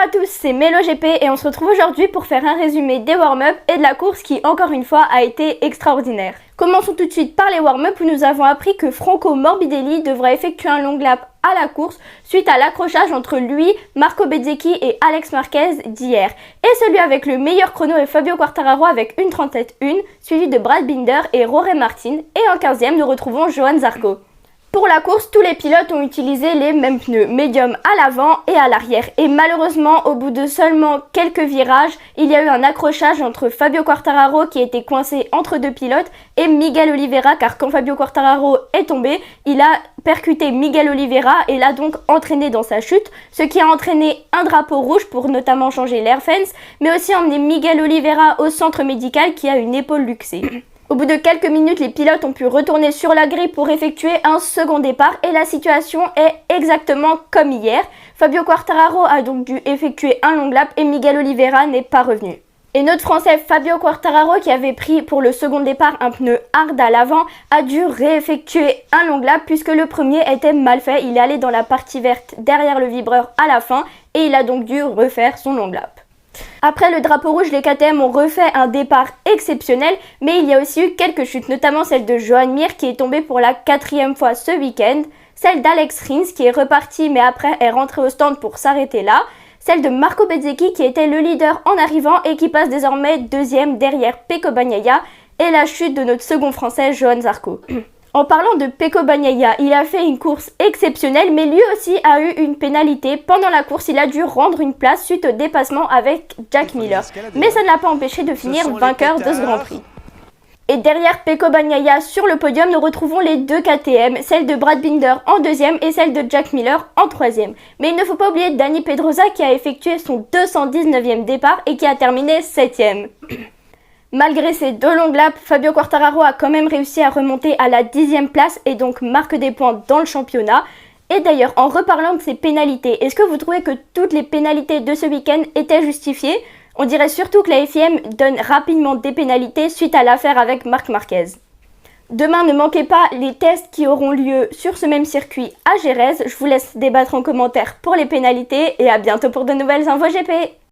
à tous, c'est MeloGP et on se retrouve aujourd'hui pour faire un résumé des warm-up et de la course qui, encore une fois, a été extraordinaire. Commençons tout de suite par les warm-up où nous avons appris que Franco Morbidelli devra effectuer un long lap à la course suite à l'accrochage entre lui, Marco Bezzecchi et Alex Marquez d'hier. Et celui avec le meilleur chrono est Fabio Quartararo avec 1:37.1, suivi de Brad Binder et Jorge Martin. Et en 15e, nous retrouvons Johann Zarco. Pour la course, tous les pilotes ont utilisé les mêmes pneus, médium à l'avant et à l'arrière. Et malheureusement, au bout de seulement quelques virages, il y a eu un accrochage entre Fabio Quartararo qui était coincé entre deux pilotes et Miguel Oliveira, car quand Fabio Quartararo est tombé, il a percuté Miguel Oliveira et l'a donc entraîné dans sa chute, ce qui a entraîné un drapeau rouge pour notamment changer l'air fence, mais aussi emmener Miguel Oliveira au centre médical qui a une épaule luxée. Au bout de quelques minutes, les pilotes ont pu retourner sur la grille pour effectuer un second départ et la situation est exactement comme hier. Fabio Quartararo a donc dû effectuer un long lap et Miguel Oliveira n'est pas revenu. Et notre Français Fabio Quartararo, qui avait pris pour le second départ un pneu hard à l'avant, a dû réeffectuer un long lap puisque le premier était mal fait. Il est allé dans la partie verte derrière le vibreur à la fin et il a donc dû refaire son long lap. Après le drapeau rouge, les KTM ont refait un départ exceptionnel, mais il y a aussi eu quelques chutes, notamment celle de Joan Mir qui est tombé pour la 4e fois ce week-end, celle d'Alex Rins qui est reparti mais après est rentré au stand pour s'arrêter là, celle de Marco Bezzecchi qui était le leader en arrivant et qui passe désormais deuxième derrière Pecco Bagnaia, et la chute de notre second français Johann Zarco. En parlant de Pecco Bagnaia, il a fait une course exceptionnelle, mais lui aussi a eu une pénalité. Pendant la course, il a dû rendre une place suite au dépassement avec Jack Miller. Mais ça ne l'a pas empêché de finir vainqueur de ce Grand Prix. Et derrière Pecco Bagnaia sur le podium, nous retrouvons les deux KTM, celle de Brad Binder en 2e et celle de Jack Miller en 3e. Mais il ne faut pas oublier Dani Pedrosa qui a effectué son 219e départ et qui a terminé 7e. Malgré ces deux longues laps, Fabio Quartararo a quand même réussi à remonter à la 10e place et donc marque des points dans le championnat. Et d'ailleurs, en reparlant de ces pénalités, est-ce que vous trouvez que toutes les pénalités de ce week-end étaient justifiées? On dirait surtout que la FIM donne rapidement des pénalités suite à l'affaire avec Marc Marquez. Demain, ne manquez pas les tests qui auront lieu sur ce même circuit à Jerez. Je vous laisse débattre en commentaire pour les pénalités et à bientôt pour de nouvelles infos GP.